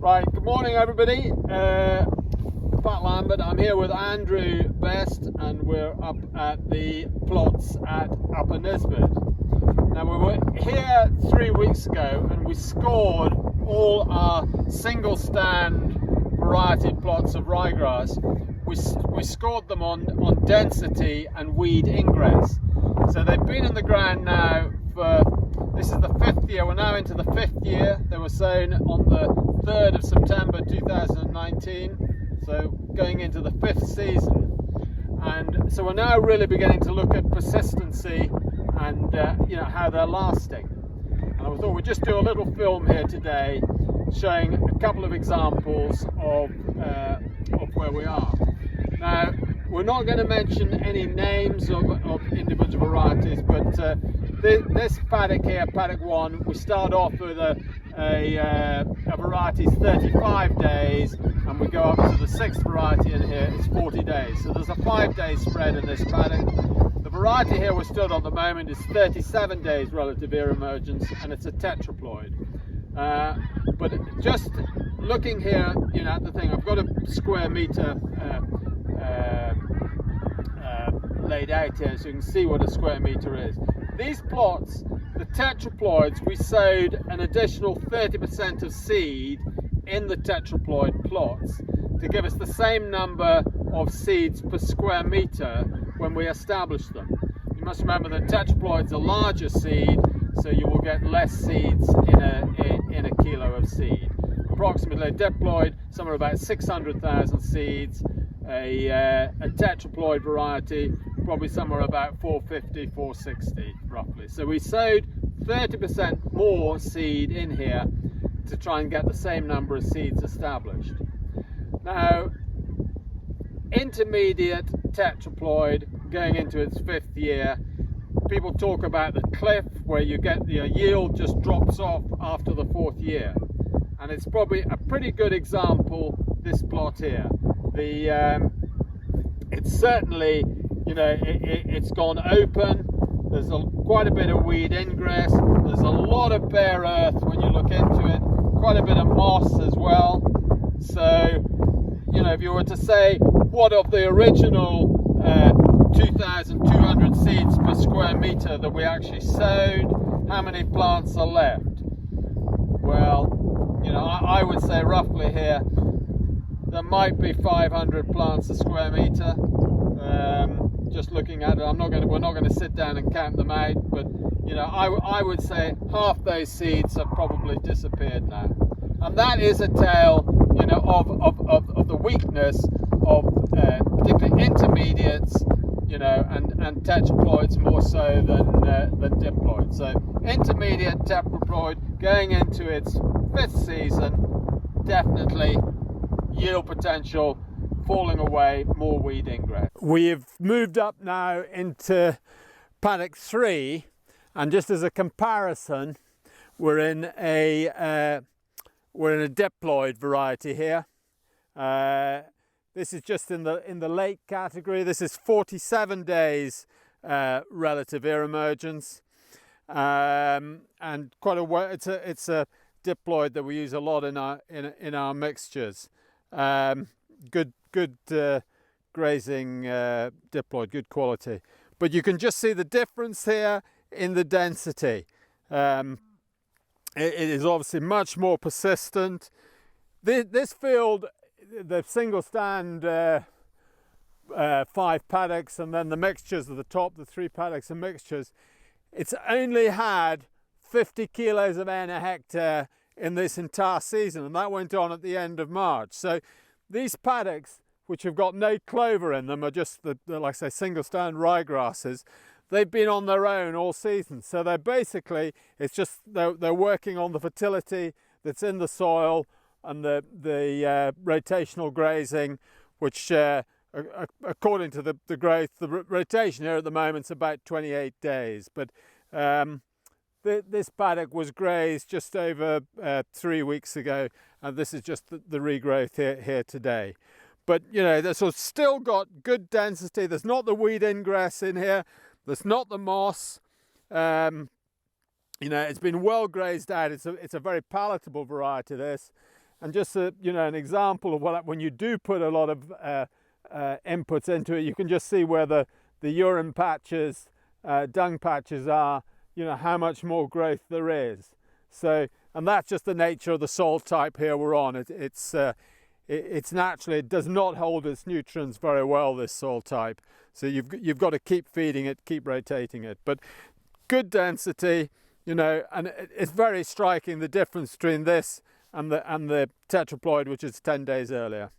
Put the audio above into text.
Right, good morning everybody. Pat Lambert. I'm here with Andrew Best and we're up at the plots at Upper Nisbet. Now we were here 3 weeks ago and we scored all our single stand variety plots of ryegrass. We scored them on density and weed ingress. So they've been in the ground now for, this is the 5th year, we're now into the 5th year. They were sown on the 3rd of September 2019, so going into the 5th season. And so we're now really beginning to look at persistency and how they're lasting. And I thought we'd just do a little film here today showing a couple of examples of where we are. Now, we're not going to mention any names of individual varieties, but this paddock here, paddock 1, we start off with a variety's 35 days and we go up to the 6th variety in here, it's 40 days. So there's a 5-day spread in this paddock. The variety here we're stood on at the moment is 37 days relative ear emergence and it's a tetraploid. But just looking here, at the thing, I've got a square meter laid out here so you can see what a square meter is. These plots, the tetraploids, we sowed an additional 30% of seed in the tetraploid plots to give us the same number of seeds per square meter when we established them. You must remember that tetraploids are larger seed, so you will get less seeds in a kilo of seed. Approximately a diploid, somewhere about 600,000 seeds. A tetraploid variety, probably somewhere about 450, 460 roughly. So we sowed 30% more seed in here to try and get the same number of seeds established. Now, intermediate tetraploid going into its 5th year, people talk about the cliff where you get the yield just drops off after the 4th year. And it's probably a pretty good example, this plot here. It's certainly, it's gone open. There's quite a bit of weed ingress. There's a lot of bare earth when you look into it. Quite a bit of moss as well. So, if you were to say what of the original 2,200 seeds per square meter that we actually sowed, how many plants are left? Well, I would say roughly here there might be 500 plants a square meter. Just looking at it, we're not going to sit down and count them out, but I would say half those seeds have probably disappeared now, and that is a tale, of the weakness of particularly intermediates, and tetraploids more so than diploids. So intermediate tetraploid going into its 5th season, definitely yield potential falling away, more weed ingress. We've moved up now into paddock 3, and just as a comparison, we're in a diploid variety here. This is just in the late category. This is 47 days relative ear emergence, and quite it's a diploid that we use a lot in our mixtures. Good grazing diploid, good quality. But you can just see the difference here in the density. It is obviously much more persistent. This field, the single stand 5 paddocks and then the mixtures at the top, the 3 paddocks and mixtures, it's only had 50 kilos of N a hectare in this entire season, and that went on at the end of March. So these paddocks, which have got no clover in them, are just the like I say, single stand ryegrasses. They've been on their own all season. So they're basically, it's just they're working on the fertility that's in the soil and the rotational grazing, which according to the growth, the rotation here at the moment is about 28 days. But this paddock was grazed just over 3 weeks ago, and this is just the regrowth here today. But this has still got good density. There's not the weed ingress in here. There's not the moss. It's been well grazed out. It's a very palatable variety, this. And just you know, an example of what, when you do put a lot of inputs into it, you can just see where the urine patches, dung patches are, you know, how much more growth there is. So, and that's just the nature of the soil type here we're on. It's naturally, it does not hold its nutrients very well, this soil type. So you've got to keep feeding it, keep rotating it. But good density, you know, and it's very striking the difference between this and the tetraploid, which is 10 days earlier.